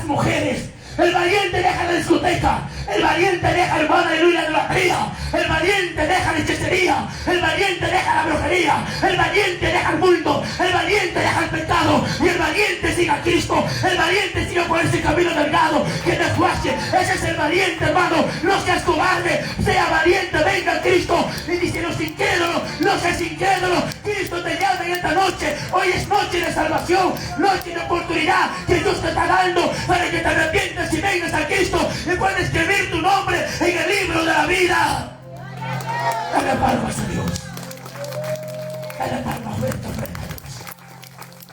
mujeres. El valiente deja la discoteca. El valiente deja, hermano, aleluya, la idolatría. El valiente deja la hechicería. El valiente deja la brujería. El valiente deja el mundo. El valiente deja el pecado. Y el valiente sigue a Cristo. El valiente sigue por ese camino delgado que no es fácil. Ese es el valiente, hermano. No seas cobarde. Sea valiente, venga a Cristo. Y dice, los incrédulos, no seas incrédulo. Cristo te llama en esta noche. Hoy es noche de salvación. Noche de oportunidad que Dios te está dando para que te arrepientas y vengas a Cristo y puedes escribir tu nombre en el libro de la vida. Dale palmas a Dios. Dale palmas fuerte a Dios.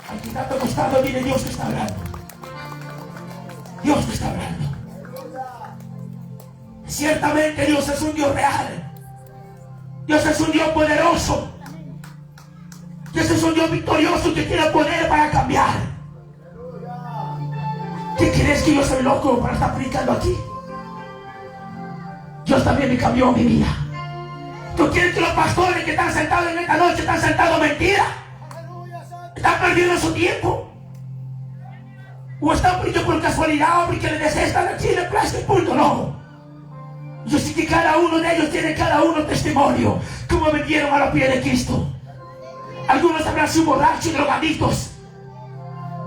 Al que está a tu costado, dile, Dios te está hablando. Dios te está hablando. Ciertamente Dios es un Dios real. Dios es un Dios poderoso. Dios es un Dios victorioso que tiene poder para cambiar. ¿Qué crees que yo soy loco para estar predicando aquí? Dios también me cambió mi vida. ¿Tú quieres que los pastores que están sentados en esta noche están sentados mentira? ¿Están perdiendo su tiempo? ¿O están perdiendo por casualidad o porque les desestan aquí en el plástico? Punto, no. Yo sé que cada uno de ellos tiene cada uno testimonio. Cómo vendieron a los pies de Cristo. Algunos habrán sido borrachos y drogadictos.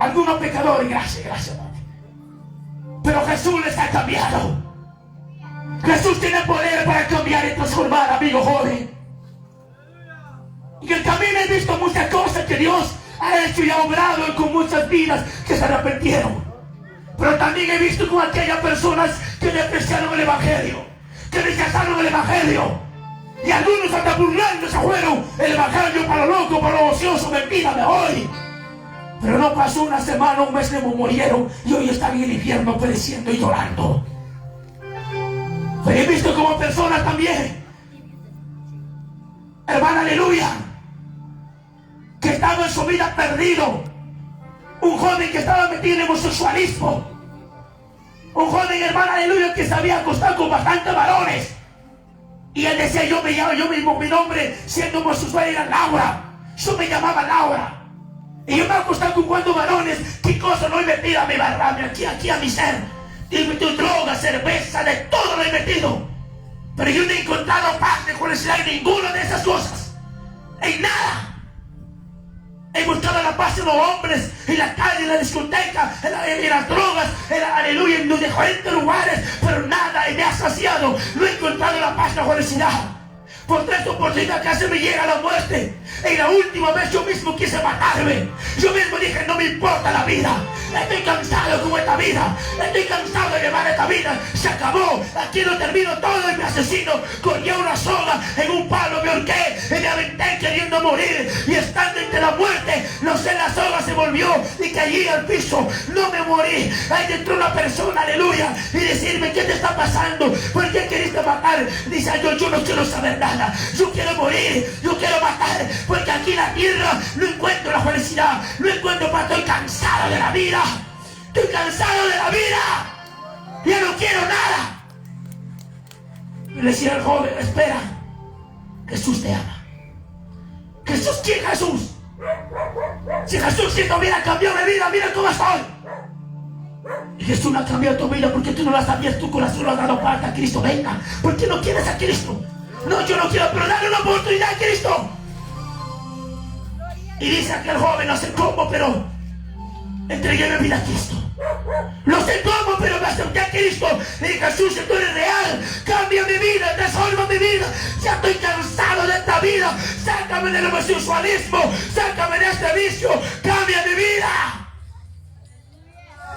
Algunos pecadores. Gracias, Padre. Pero Jesús les ha cambiado. Jesús tiene poder para cambiar y transformar, amigo joven. Y en el camino he visto muchas cosas que Dios ha hecho y ha obrado con muchas vidas que se arrepintieron. Pero también he visto con aquellas personas que despreciaron el Evangelio, que rechazaron el Evangelio. Y algunos hasta burlándose fueron el Evangelio para lo loco, para lo ocioso, mentira de hoy. Pero no pasó una semana, un mes, me murieron y hoy están en el infierno padeciendo y llorando. Pero he visto como personas también, hermana, aleluya, que estaba en su vida perdido. Un joven que estaba metido en el homosexualismo. Un joven, hermana, aleluya, que se había acostado con bastantes varones. Y él decía, yo mismo, mi nombre siendo homosexual era Laura. Yo me llamaba Laura. Y yo me acostaba con cuantos varones, qué cosa no he metido a mi barra, aquí a mi ser. He metido droga, cerveza, de todo lo he metido. Pero yo no he encontrado paz de felicidad en ninguna de esas cosas. En nada. He buscado la paz en los hombres, en la calle, en la discoteca, en las drogas, aleluya, en los diferentes lugares. Pero nada me ha saciado. No he encontrado la paz, la felicidad. Por 3 oportunidades casi me llega la muerte. En la última vez yo mismo quise matarme. Yo mismo dije, no me importa la vida. Estoy cansado con esta vida. Estoy cansado de llevar esta vida. Se acabó. Aquí lo termino todo y me asesino. Cogí una soga en un palo, me ahorqué y me aventé queriendo morir. Y estando entre la muerte, no sé, la soga se volvió y caí al piso. No me morí. Ahí entró una persona, aleluya, y decirme, ¿qué te está pasando? ¿Por qué queriste matar? Dice, yo no quiero saber nada. Yo quiero morir, yo quiero matar, porque aquí en la tierra no encuentro la felicidad, no encuentro paz. Estoy cansado de la vida, estoy cansado de la vida, ya no quiero nada. Y le decía al joven, espera, Jesús te ama. Jesús, ¿quién Jesús? Si Jesús si no hubiera cambiado mi vida, mira cómo estoy. Y Jesús no ha cambiado tu vida porque tú no la sabías, tu corazón lo ha dado parte a Cristo. Venga, ¿por qué no quieres a Cristo? No, yo no quiero, pero dale una oportunidad a Cristo. Y dice aquel joven, no sé cómo, pero entregué mi vida a Cristo. No sé cómo, pero me acepté a Cristo. Le dije, Jesús, si tú eres real, cambia mi vida, transforma mi vida. Ya estoy cansado de esta vida. Sácame del homosexualismo, sácame de este vicio, cambia mi vida.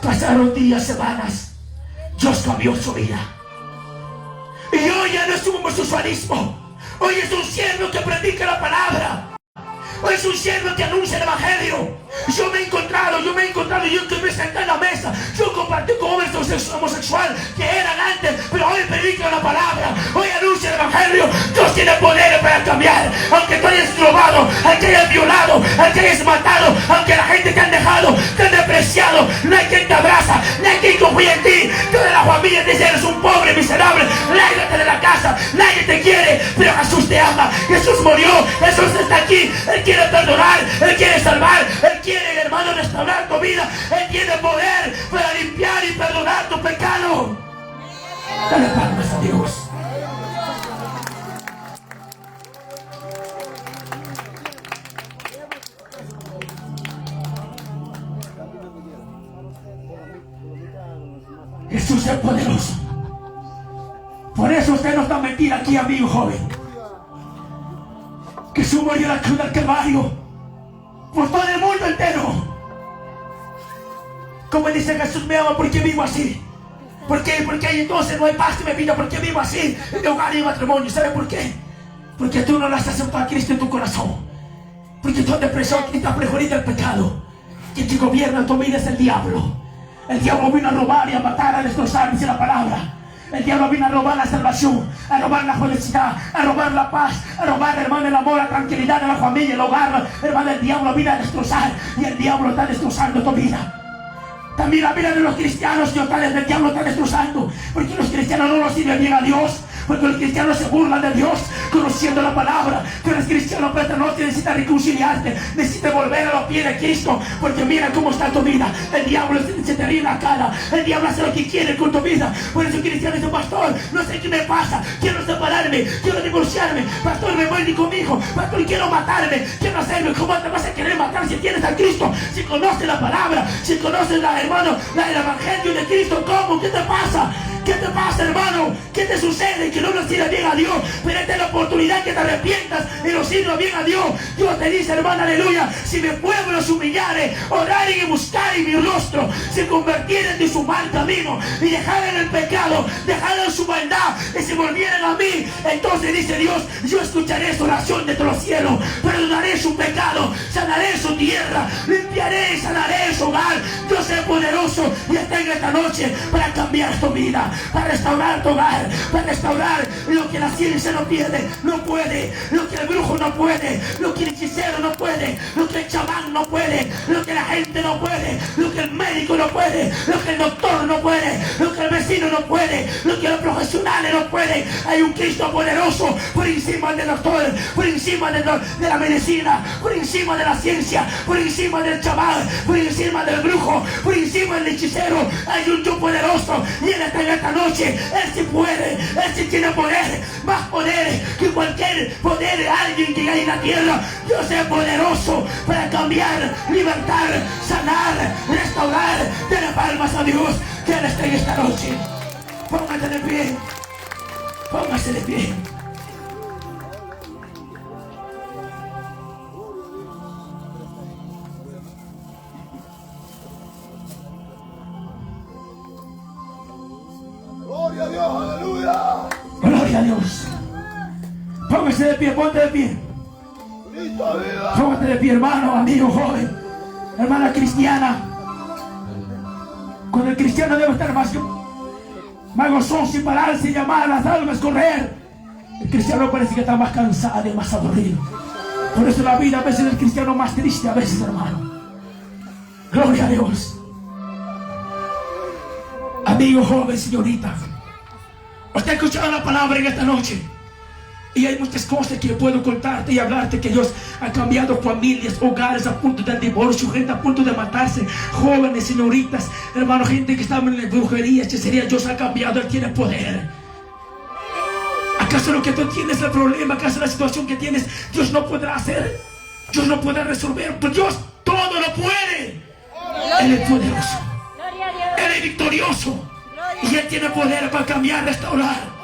Pasaron días, semanas. Dios cambió su vida. Y hoy ya no es un homosexualismo. Hoy es un siervo que predica la palabra. Hoy es un siervo que anuncia el Evangelio. Yo me he encontrado, yo que me senté en la mesa. Yo compartí con hombres homosexuales que eran antes, pero hoy predican la palabra. Hoy anuncia el Evangelio. Dios tiene poder para cambiar. Aunque tú hayas robado, aunque hayas violado, aunque hayas matado, aunque la gente te han dejado, te han despreciado, no hay quien te abraza, no hay quien confía en ti. Toda la familia te dice, eres un pobre, miserable, lárgate de la casa, nadie te quiere, pero Jesús te ama. Jesús murió, Jesús está aquí. Él quiere perdonar, Él quiere salvar, Él quiere, hermano, restaurar tu vida. Él tiene poder para limpiar y perdonar Jesús es poderoso. Por eso usted no está metido aquí, amigo joven. Jesús murió en la cruz del Calvario por todo el mundo entero. Como dice Jesús, me ama porque vivo así. ¿Por qué? Porque ahí entonces no hay paz en mi vida. Porque vivo así en mi hogar y en matrimonio. ¿Sabe por qué? Porque tú no le has aceptado a Cristo en tu corazón. Porque tú has depresión y estás preferido el pecado. Quien te gobierna tu vida es el diablo. El diablo vino a robar y a matar, a destrozar, dice la palabra. El diablo vino a robar la salvación, a robar la felicidad, a robar la paz, a robar, hermano, el amor, la tranquilidad de la familia, el hogar. Hermano, el diablo vino a destrozar y el diablo está destrozando tu vida. También la vida de los cristianos, Dios, el diablo está destrozando. Porque los cristianos no nos sirven bien a Dios. Porque los cristianos se burlan de Dios conociendo la palabra. Tú eres cristiano, pero esta noche necesitas reconciliarte. Necesitas volver a los pies de Cristo. Porque mira cómo está tu vida. El diablo se te ríe en la cara. El diablo hace lo que quiere con tu vida. Por eso cristiano dice, pastor, no sé qué me pasa. Quiero separarme, quiero divorciarme. Pastor, me voy ni conmigo. Pastor, quiero matarme, quiero hacerme. ¿Cómo te vas a querer matar si tienes a Cristo? Si conoces la palabra, si conoces el evangelio de Cristo. ¿Cómo? ¿Qué te pasa? ¿Qué te pasa, hermano? ¿Qué te sucede? Que no lo sirves bien a Dios. Pero esta es la oportunidad que te arrepientas y lo sirvas bien a Dios. Dios te dice, hermano, aleluya, si mi pueblo se humillare, orare y buscare mi rostro, se convirtieren de su mal camino y dejaren el pecado, dejaren su maldad y se volvieran a mí, entonces dice Dios, yo escucharé su oración desde los cielos, perdonaré su pecado, sanaré su tierra, limpiaré y sanaré su hogar. Dios es poderoso y está en esta noche para cambiar tu vida, para restaurar tu hogar, para restaurar lo que la ciencia no puede, lo que el brujo no puede, lo que el hechicero no puede, lo que el chamán no puede, lo que la gente no puede, lo que el médico no puede, lo que el doctor no puede, lo que el vecino no puede, lo que los profesionales no pueden. Hay un Cristo poderoso por encima del doctor, por encima de la medicina, por encima de la ciencia, por encima del chamán, por encima del brujo, por encima del hechicero. Hay un Dios poderoso y Él está en esta noche. Él sí puede, Él sí tiene poder, más poder que cualquier poder de alguien que hay en la tierra. Dios es poderoso para cambiar, libertar, sanar, restaurar. Dale palmas a Dios que Él está en esta noche. Póngase de pie, póngase de pie. Gloria a Dios, aleluya. Gloria a Dios. Póngase de pie, ponte de pie. Póngate de pie, hermano, amigo, joven, hermana cristiana. Cuando el cristiano debe estar más gozoso, sin pararse y llamar a las almas, correr. El cristiano parece que está más cansado y más aburrido. Por eso la vida a veces del cristiano más triste, a veces, hermano. Gloria a Dios. Amigo, joven, señorita, usted ha escuchado la palabra en esta noche. Y hay muchas cosas que puedo contarte y hablarte, que Dios ha cambiado familias, hogares a punto del divorcio, gente a punto de matarse, jóvenes, señoritas, hermano, gente que estaba en la brujería, hechicería. Dios ha cambiado, Él tiene poder. ¿Acaso lo que tú tienes, el problema, acaso la situación que tienes, Dios no podrá hacer? Dios no podrá resolver, pues Dios todo lo puede. Él es poderoso, Él es victorioso y Él tiene poder para cambiar, restaurar.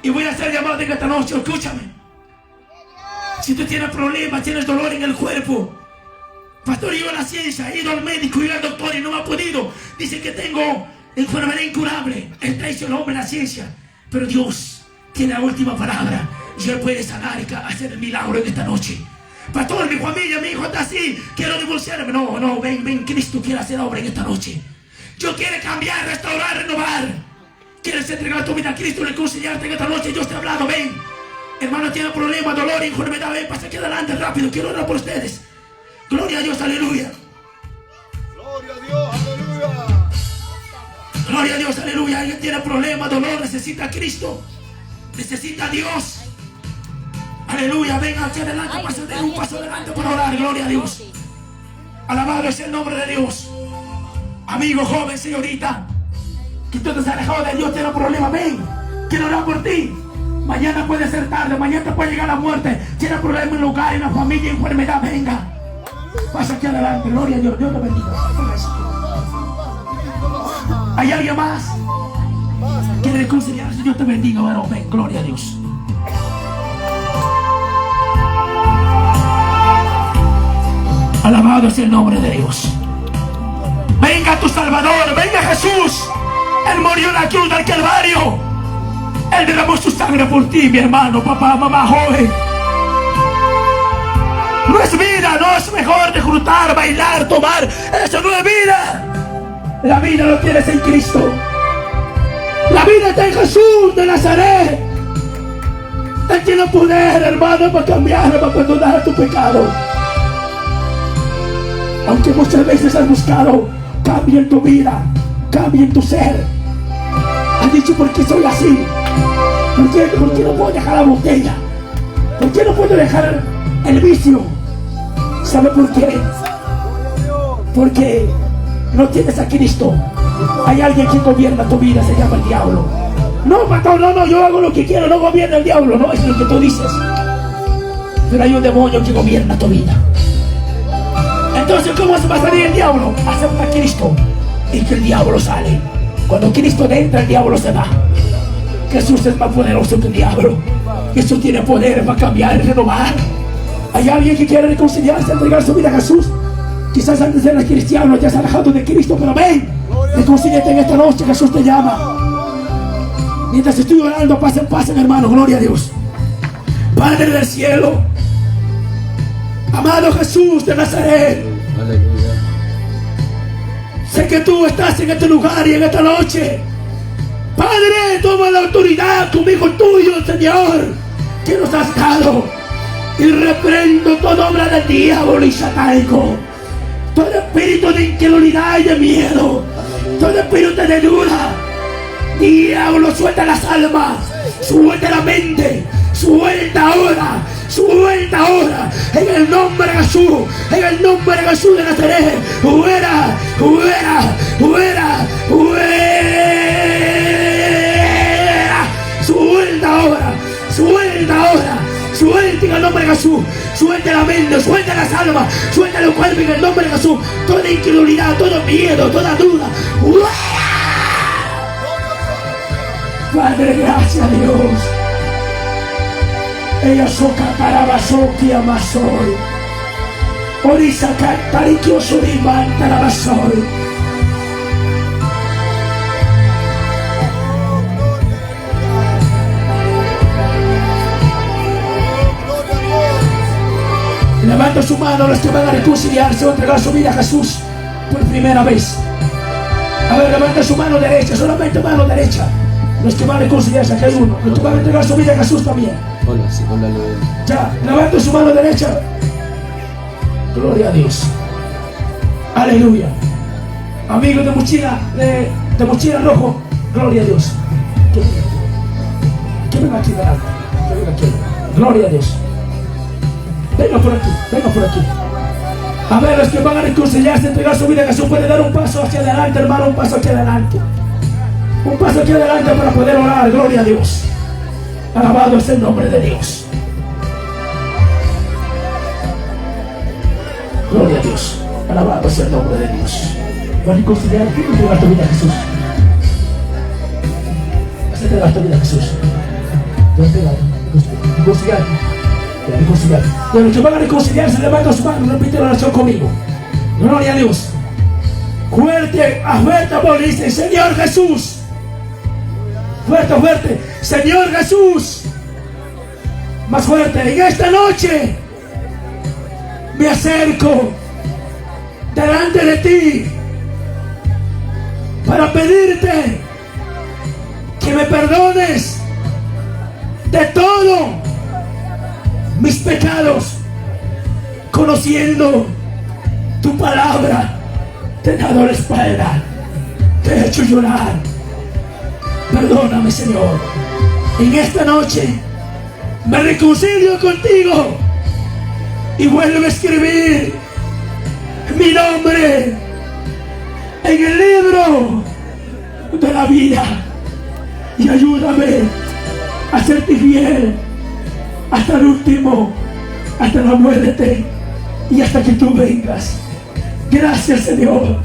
Y voy a hacer llamado en esta noche, escúchame. Si tú tienes problemas, tienes dolor en el cuerpo, pastor, yo a la ciencia, he ido al médico, he ido al doctor y no me ha podido. Dice que tengo enfermedad incurable. Está hecho el hombre en la ciencia, pero Dios tiene la última palabra y Él puede sanar y hacer el milagro en esta noche. Pastor, mi familia, mi hijo está así, quiero divorciarme. No, ven, Cristo quiere hacer obra en esta noche. Dios quiere cambiar, restaurar, renovar. ¿Quieres entregar tu vida a Cristo y reconciliarte en esta noche? Dios te ha hablado, ven. Hermano, tiene problemas, dolor, enfermedad, ven, pasa aquí adelante rápido. Quiero orar por ustedes. Gloria a Dios, aleluya. Gloria a Dios, aleluya. Gloria a Dios, aleluya. Alguien tiene problemas, dolor, necesita a Cristo, necesita a Dios. Aleluya, ven aquí adelante, pasa de un paso adelante para orar. Gloria a Dios. Alabado es el nombre de Dios. Amigo, joven, señorita, que tú te has alejado de Dios, tiene problemas, ven, quiero orar por ti. Mañana puede ser tarde, mañana te puede llegar la muerte. Tiene problemas en lugar, en la familia, enfermedad, venga. Pasa aquí adelante, gloria a Dios, Dios te bendiga. ¿Hay alguien más? ¿Quiere reconciliarse? Dios te bendiga, varón. Ven, gloria a Dios. Alabado sea el nombre de Dios. Venga tu Salvador, venga Jesús. Él murió en la cruz del Calvario. Él derramó su sangre por ti, mi hermano, papá, mamá, joven. No es vida, no es mejor disfrutar, bailar, tomar. Eso no es vida. La vida lo tienes en Cristo. La vida está en Jesús de Nazaret. Él tiene poder, hermano, para cambiar, para perdonar tu pecado. Aunque muchas veces has buscado cambio en tu vida, cambio en tu ser. Has dicho, ¿por qué soy así? ¿Por qué no puedo dejar la botella? ¿Por qué no puedo dejar el vicio? ¿Sabe por qué? Porque no tienes a Cristo. Hay alguien que gobierna tu vida, se llama el diablo. No, pastor, no, yo hago lo que quiero, no gobierna el diablo, no, es lo que tú dices. Pero hay un demonio que gobierna tu vida. Entonces, ¿cómo se va a salir el diablo? Acepta a Cristo y que el diablo sale. Cuando Cristo entra, el diablo se va. Jesús es más poderoso que el diablo. Jesús tiene poder para cambiar y renovar. Hay alguien que quiere reconciliarse, entregar su vida a Jesús. Quizás antes eras cristiano, ya se ha alejado de Cristo, pero ven, reconcíliate en esta noche, Jesús te llama. Mientras estoy orando, pasen, hermano, gloria a Dios. Padre del cielo, amado Jesús de Nazaret, Aleluya. sé que tú estás en este lugar y en esta noche. Padre, toma la autoridad como hijo tuyo, Señor, que nos has dado. Y reprendo toda obra del diablo y satánico. Todo espíritu de incredulidad y de miedo. Todo espíritu de duda. Diablo, suelta las almas. Suelta la mente. Suelta ahora. Suelta ahora. En el nombre de Jesús. En el nombre de Jesús de Nazaret. Fuera. Fuera. Fuera. Fuera. Suelta ahora. Suelta ahora. Suelta en el nombre de Jesús. Suelta la mente, suelta las almas, suelta los cuerpos en el nombre de Jesús. Toda incredulidad, todo miedo, toda duda. ¡Uah! Padre, gracias a Dios. Ella soca tarabasoki amasoy. Orisa cantarikio suriman tarabasoy. Levanta su mano los que van a reconciliarse o entregar su vida a Jesús por primera vez. A ver, levanta su mano derecha, solamente mano derecha. Los que van a reconciliarse, aquí hay uno. Los que van a entregar su vida a Jesús también. Hola, sí, hola, aleluya. Ya, levanta su mano derecha. Gloria a Dios. Aleluya. Amigos de mochila rojo, gloria a Dios. Que venga aquí delante. Que venga aquí. Gloria a Dios. Venga por aquí, venga por aquí. A ver, los que van a reconciliarse, entregar su vida a Jesús, pueden dar un paso hacia adelante, hermano, un paso hacia adelante. Un paso hacia adelante para poder orar, gloria a Dios. Alabado es el nombre de Dios. Gloria a Dios. Alabado es el nombre de Dios. Va a reconciliarte y entregar tu vida a Jesús. Vas a entregar tu vida a Jesús. Vas a entregar, reconciliarte. Y los que van a reconciliarse, levantan su mano, repite la oración conmigo. Gloria a Dios. Fuerte, amor, dice, Señor Jesús. Fuerte, fuerte. Señor Jesús. Más fuerte. En esta noche me acerco delante de ti para pedirte que me perdones de todo mis pecados, conociendo tu palabra. Te he dado la espalda, te he hecho llorar. Perdóname, Señor. En esta noche me reconcilio contigo y vuelvo a escribir mi nombre en el libro de la vida. Y ayúdame a serte fiel hasta el último, hasta la muerte y hasta que tú vengas. Gracias, Señor.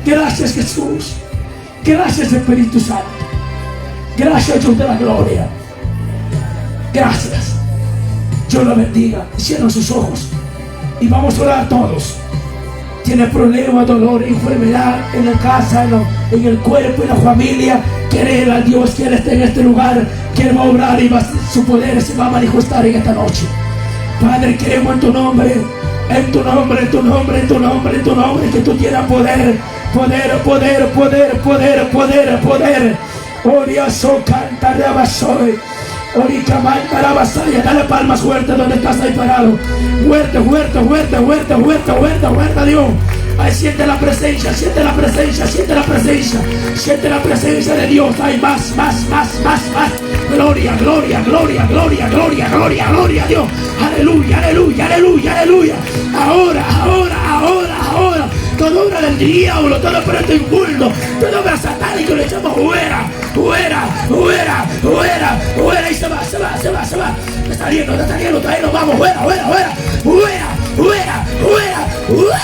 Gracias, Jesús. Gracias, Espíritu Santo. Gracias, Dios de la gloria. Gracias. Dios lo bendiga. Cierran sus ojos y vamos a orar todos. Tiene problemas, dolor, enfermedad en la casa, en el cuerpo, en la familia. Quiere ir a Dios, quiere estar en este lugar, quiere obrar y su poder se va a manifestar en esta noche. Padre, queremos en tu nombre, en tu nombre, en tu nombre, en tu nombre, en tu nombre, que tú tienes poder, poder, poder, poder, poder, poder, poder. Oria so canta rabasoy. Orika manta rabasaya. Dale palmas fuerte donde estás ahí parado. Fuerte, fuerte, fuerte, fuerte, fuerte, fuerte, fuerte, Dios. Ay, siente la presencia, siente la presencia, siente la presencia, siente la presencia de Dios. Hay más, más, más, más, más. Gloria, gloria, gloria, gloria, gloria, gloria, gloria a Dios. Aleluya, aleluya, aleluya, aleluya. Ahora, ahora, ahora, ahora. Toda obra del diablo, todo espíritu inmundo, toda obra satánica, le echamos fuera, fuera, fuera, fuera, fuera. Y se va, se va, se va, se va. Está saliendo, todavía nos vamos, fuera, fuera, fuera, fuera, fuera, fuera, fuera.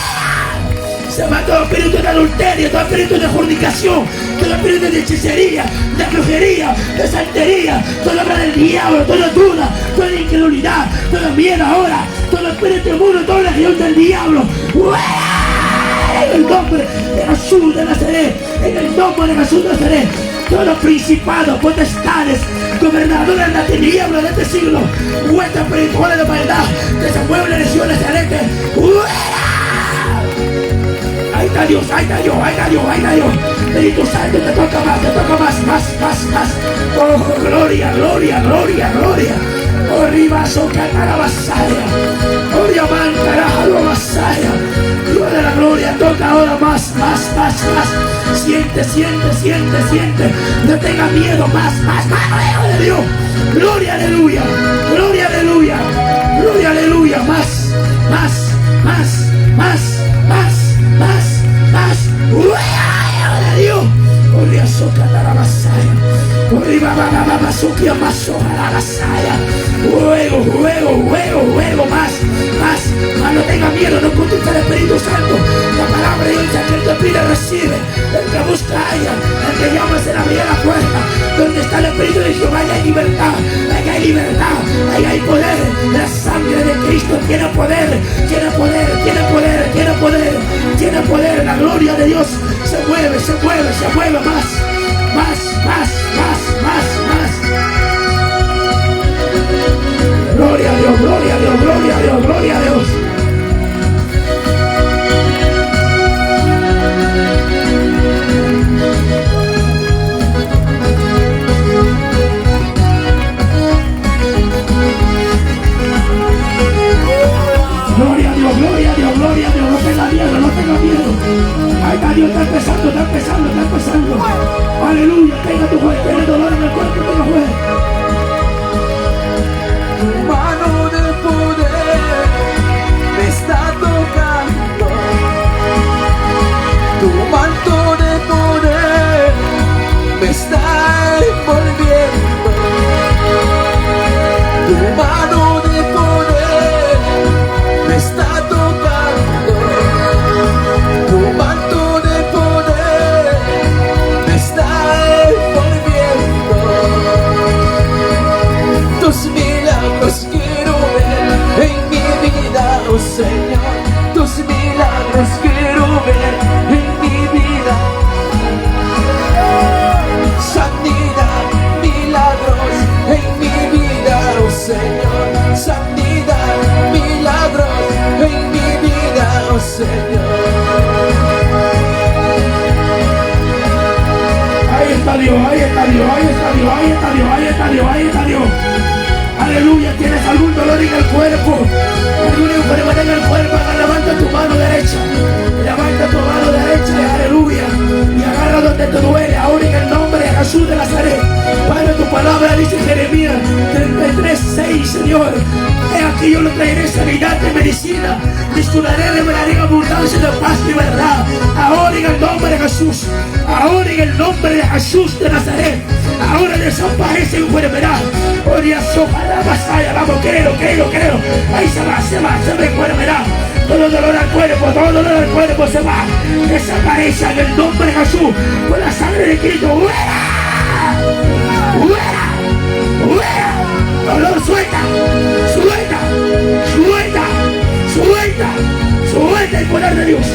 Se va todo espíritu de adulterio, todo espíritu de fornicación, todo espíritu de hechicería, de brujería, de santería, toda obra del diablo, toda duda, toda incredulidad, todo miedo ahora, todo espíritu inmundo, toda legión del diablo. ¡Fuera! En el nombre de Jesús de Nazaret, en el nombre de Jesús de Nazaret, todos los principados, potestades, gobernadores de la tiniebla de este siglo, huestes espirituales de maldad, que se mueven lesiones de Nazaret. Ahí está Dios, ahí está Dios, ahí está Dios, ahí está Dios. Espíritu Santo, te toca más, más, más, más. Oh, gloria, gloria, gloria, gloria. Oh, ribazo, canara basaya. Oh, diamantara, jalo basaya. Dios de la gloria, toca ahora más, más, más, más. Siente, siente, siente, siente. No tenga miedo, más, más, más. Gloria de Dios. Gloria, aleluya. Gloria, aleluya. Gloria, aleluya. Más, más, más, más, más, más, más. Gloria de Dios. Gloria, soca, la basaya. Gloria, baba, suquia, más, soja, la basaya. Juego, juego, juego, juego, más, más. No tenga miedo, no conteste al Espíritu Santo. La palabra de Dios dice que el que pide recibe, el que busca halla, el que llama se le abrirá la puerta. Donde está el Espíritu de Jehová hay libertad, hay libertad, hay poder. La sangre de Cristo tiene poder, tiene poder, tiene poder, tiene poder, tiene poder. La gloria de Dios se mueve, se mueve, se mueve más, más, más, más, más, más. Gloria a Dios, gloria a Dios, gloria a Dios, gloria a Dios. Gloria a Dios, gloria a Dios, gloria a Dios. No tenga miedo, no tenga miedo. Ahí está Dios, está empezando, está empezando, está empezando. Aleluya, tenga tu juez, tiene dolor en el cuerpo, tenga juez. Tu mano de poder me está tocando, tu manto de poder me está envolviendo, tu mano de poder me está tocando, tu manto de poder me está envolviendo. Tus milagros quiero ver en mi vida, oh Señor. Tus milagros quiero ver en mi vida. Sanidad, milagros en mi vida, oh Señor. Sanidad, milagros en mi vida, oh Señor. Ahí está Dios, ahí está Dios, ahí está Dios, ahí está Dios, ahí está Dios, ahí está Dios. Aleluya, tienes algún dolor en el cuerpo, alguna enfermedad en el cuerpo, levanta tu mano derecha, levanta tu mano derecha, aleluya, y agarra donde te duele, ahora en el nombre de Jesús de Nazaret. Padre, tu palabra dice Jeremías 33:6, Señor, he aquí yo le traeré sanidad de medicina, disfrutaré de verdadera abundancia de paz y verdad, ahora en el nombre de Jesús, ahora en el nombre de Jesús de Nazaret, ahora desaparece enfermedad. Oria sopa la vasalla, vamos, creo. Ahí se va, se enfermedad. Todo dolor al cuerpo se va. Desaparece en el nombre de Jesús. Con la sangre sangre de Cristo, fuera, fuera, fuera. Dolor, suelta, suelta, suelta, suelta, suelta el poder de Dios,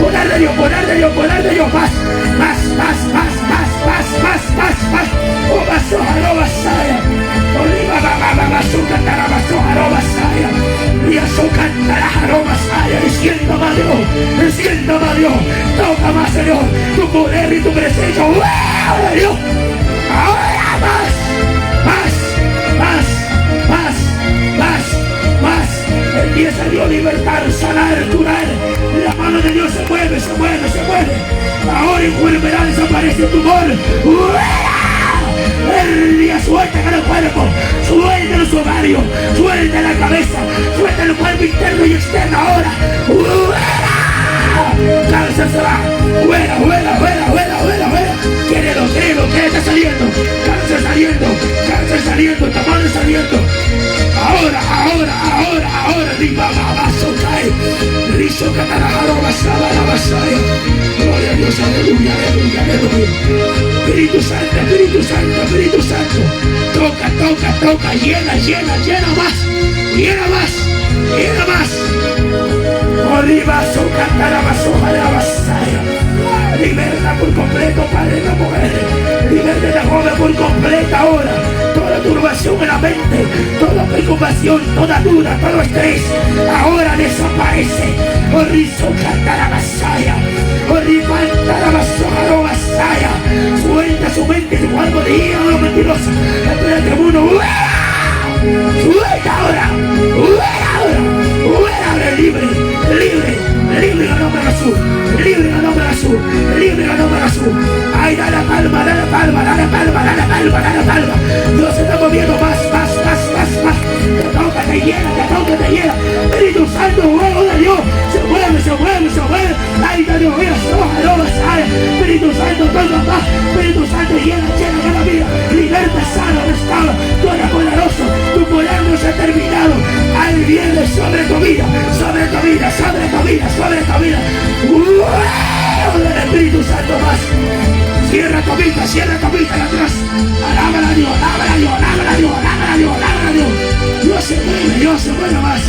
poder de Dios, poder de Dios, poder de Dios. Más, más, más, más, más, más, más, más, más. Oh, vaso, vasaya. Oliva, vaso, cantará, vaso, vasaya. Riazo, cantará, vasaya. Descienda más Dios, descienda más Dios. Toca más Señor, tu poder y tu presencia. ¡Wow, Dios! Ahora más, más, más, más, más, más. Empieza Dios a libertar, sanar, curar. La mano de Dios se mueve, se mueve, se mueve. Ahora enfermedad desaparece, tumor. ¡Fuera! El día suelta cada cuerpo, suelta los ovarios, suelta la cabeza, suelta el cuerpo interno y externo ahora. ¡Fuera! Cáncer se va. Fuera, fuera, fuera, fuera, fuera, fuera. Quédelo, que está saliendo. Cáncer saliendo, cáncer saliendo, tamaño saliendo. Ahora, ahora, ahora, ahora. Riba, vaso, cae. Rizo, catarajaro, basada, la basaya. Gloria a Dios, aleluya, aleluya, aleluya. Espíritu Santo, Espíritu Santo, Espíritu Santo. Toca, toca, toca. Llena, llena, llena más. Llena más, llena más. Arriba, su catarabaso, la basaya. Liberta por completo, Padre, la mujer. Liberta a la joven por completo ahora. Toda turbación en la mente, toda preocupación, toda duda, todo estrés, ahora desaparece. Orizo, catarabasaya. Suelta su mente, su cuerpo de hígado mentiroso. Espérate, uno. Suelta ahora. Fuera ahora, libre, libre, libre en el nombre de Jesús, libre en el nombre de Jesús, libre en el nombre de Jesús. Ay, dale palma, dale palma, dale palma, dale palma, dale palma. Dios se está moviendo más, más, más, más, más. Te toca, te llena, te toca, te llena. Espíritu Santo, fuego de Dios, se mueve, se mueve, se mueve. Ay, dale, mira, Espíritu Santo, toca más. Espíritu Santo, llena, llena cada vida. Liberta, sana, restaura. Tú eres poderoso, tu poder no se ha terminado. Al viene sobre tu vida, sobre tu vida, sobre tu vida, sobre tu vida. ¡Wow! Del Espíritu Santo más. Cierra tu vida y atrás. Alábala a Dios, alábala a Dios, alábala a Dios, alábala a Dios, alábala a Dios. Dios se mueve más.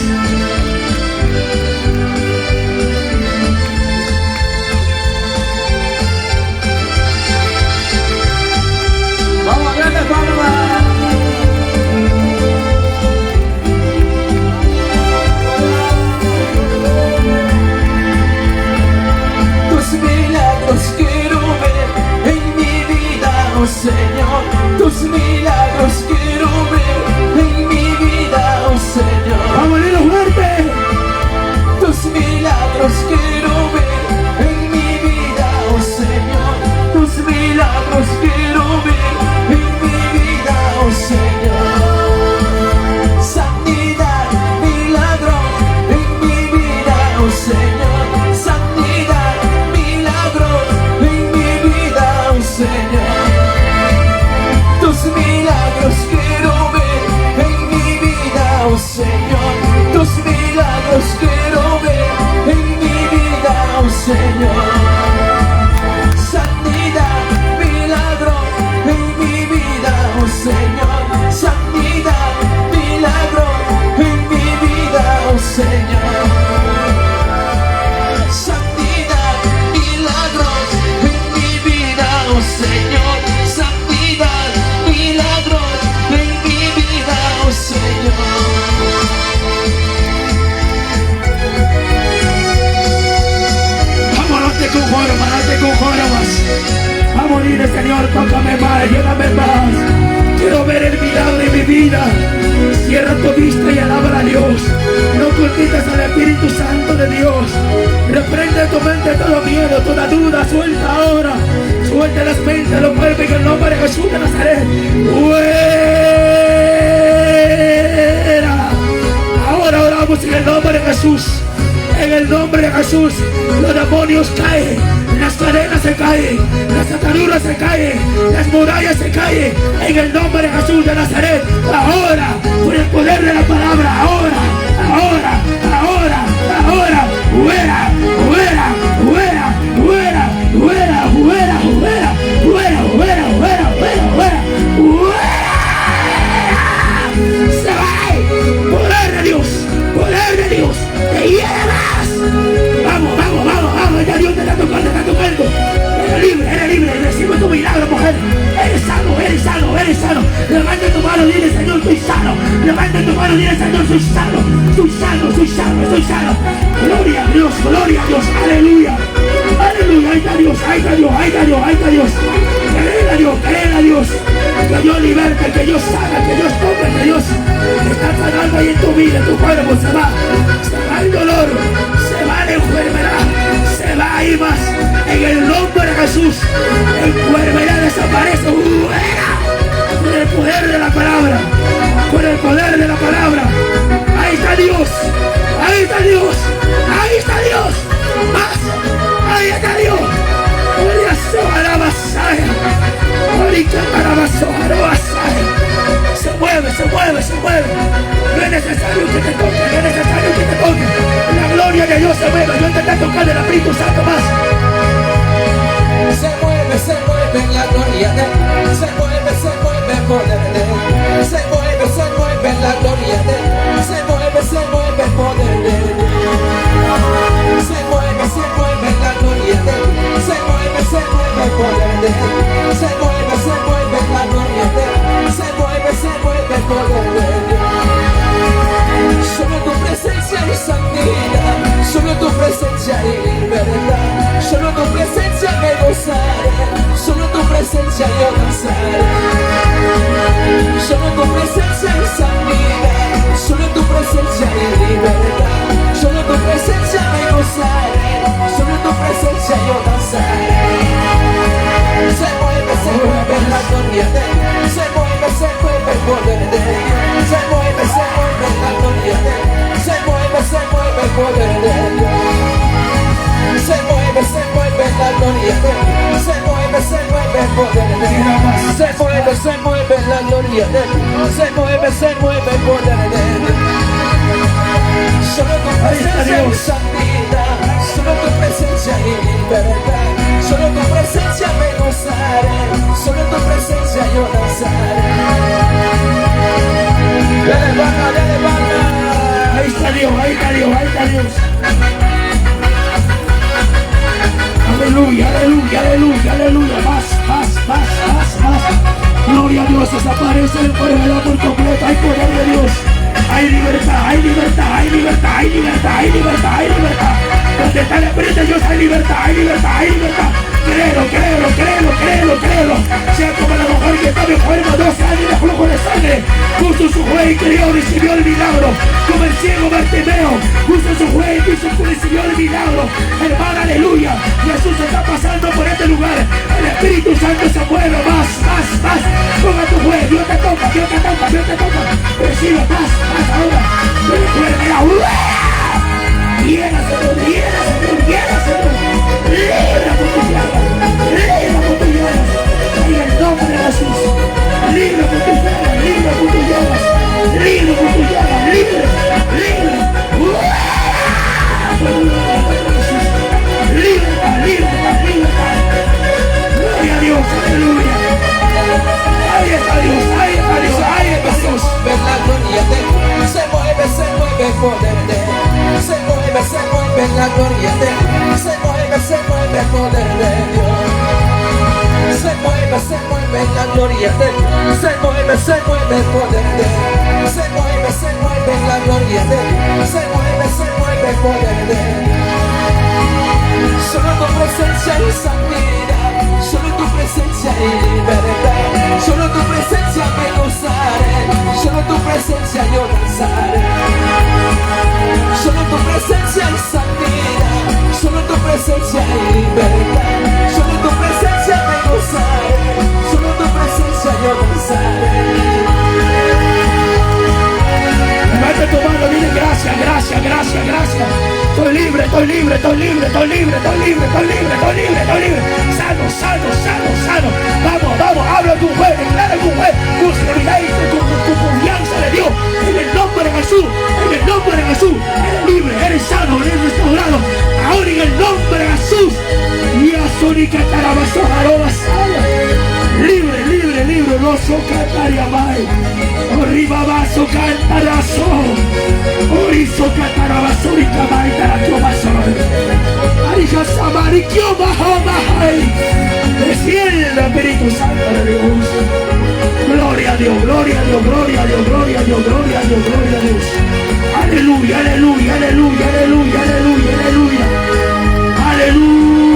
Vamos a darle palmas. Milagros quiero ver en mi vida, oh Señor. Tus milagros quiero ver en mi vida, oh Señor. Vamos a leerlo fuerte. Tus milagros quiero ver en mi vida, oh Señor. Tus milagros quiero ver en mi vida, oh Señor. Sanidad, milagro en mi vida, oh Señor. Señor, tus milagros quiero ver en mi vida, oh Señor. Tus milagros quiero ver en mi vida, oh Señor. Sanidad, milagro en mi vida, oh Señor. Sanidad, milagro en mi vida, oh Señor. Señor, sanidad, milagros en mi vida, oh Señor. Vamos, no te conformas. Vamos, dile, Señor, tócame más, llévame más. Quiero ver el milagro de mi vida. Cierra tu vista y alaba a Dios. No culpites al Espíritu Santo de Dios. Reprende tu mente todo miedo, toda duda. Suelta ahora. Suelta las mentes, los cuerpos en el nombre de Jesús de Nazaret. ¡Fuera! Ahora oramos en el nombre de Jesús. En el nombre de Jesús, los demonios caen, las cadenas se caen, las ataduras se caen, las murallas se caen. En el nombre de Jesús de Nazaret, ahora, por el poder de la palabra, ahora, fuera, fuera, fuera, fuera, fuera, fuera, fuera, fuera. Levanta tu mano y dile, Señor, soy sano, soy sano, soy sano, estoy sano. Gloria a Dios, aleluya. Aleluya, ahí está Dios, ahí está Dios, ahí está Dios, ahí está Dios. Créele a Dios, que Dios liberta, que Dios sana, que Dios toca, que Dios está sanando ahí en tu vida, en tu cuerpo. Se va el dolor, se va la enfermedad, se va ahí más. En el nombre de Jesús, la enfermedad desaparece. Con el poder de la palabra, con el poder de la palabra. Ahí está Dios, ahí está Dios, ahí está Dios. Más, ahí está Dios. Se mueve, se mueve, se mueve. No es necesario que te toque, no es necesario que te toque. La gloria de Dios se mueve. Yo intenté tocar el Espíritu Santo más. Se mueve la gloria de Él. Se mueve el poder de Él. Se mueve la gloria de Él. Se mueve el poder de Él. Se mueve la gloria de Él. Se mueve el poder de Él. Se mueve la gloria de Él. Se mueve el poder de Él. Solo tu presencia y santidad, solo tu presencia y libertad, solo tu presencia me gozaré, solo tu presencia yo danzaré. Solo tu presencia y santidad, solo tu presencia y libertad, solo tu presencia me gozaré, solo tu presencia yo danzaré. Se mueve la gloria de Él, se mueve el poder de Él, se mueve la gloria de Él, se mueve el poder de Él, se mueve la gloria de Él, se mueve el poder de Él, se mueve la gloria de Él, se mueve el poder de Él. Solo tu presencia y santidad, solo tu presencia y libertad, solo tu presencia me gozaré, solo tu presencia yo danzaré. Dale banda. Ahí está Dios, ahí está Dios, ahí está Dios. Aleluya, aleluya. Más. Gloria a Dios, desaparece la enfermedad por completo. Hay poder de Dios. Hay libertad. Donde está el Espíritu de Dios hay libertad. Créelo. Sea como la mujer que estaba enferma 12 años de flujo de sangre. Puso su fe y creyó, recibió el milagro. Como el ciego Bartimeo, puso su fe y recibió el milagro. Hermano, aleluya. Jesús está pasando por este lugar. El Espíritu Santo se mueve más. Ponga tu fe. Dios te toca. Recibe más ahora. Llénaselo. Libra por tus llagas. En el nombre de Jesús. Libra por tus llagas. Libre. Libertad. Gloria a Dios, aleluya. Ahí está Dios. Se mueve la gloria de Él, se mueve el poder de Él, se mueve la gloria de Él, se mueve el poder de Dios. Se mueve la gloria de Él, se mueve el poder de Él, se mueve la gloria de Él, se mueve el poder de Él. Solo tu presencia y santidad, solo tu presencia y libertad, solo tu presencia me gozaré, solo tu presencia yo danzaré. Solo tu presencia y santidad, solo tu presencia y libertad, solo tu presencia me gozaré, solo tu presencia yo danzaré. Levanta tu mano, dile gracias. Estoy libre. Sano. Vamos, habla tu fe, declara tu fe, tu seguridad y tu confianza de Dios. En el nombre de Jesús, eres libre, eres sano, eres restaurado. Ahora en el nombre de Jesús. Libre, no socaria mai. Arriba vaso cantarazo. Orizo catarabaso y camay taratiobaso. Arija samari kioma. Desciende el Espíritu Santo de Dios. Gloria a Dios, gloria a Dios, gloria a Dios, gloria a Dios, gloria a Dios, gloria a Dios. Aleluya, aleluya, aleluya, aleluya, aleluya, aleluya. Aleluya.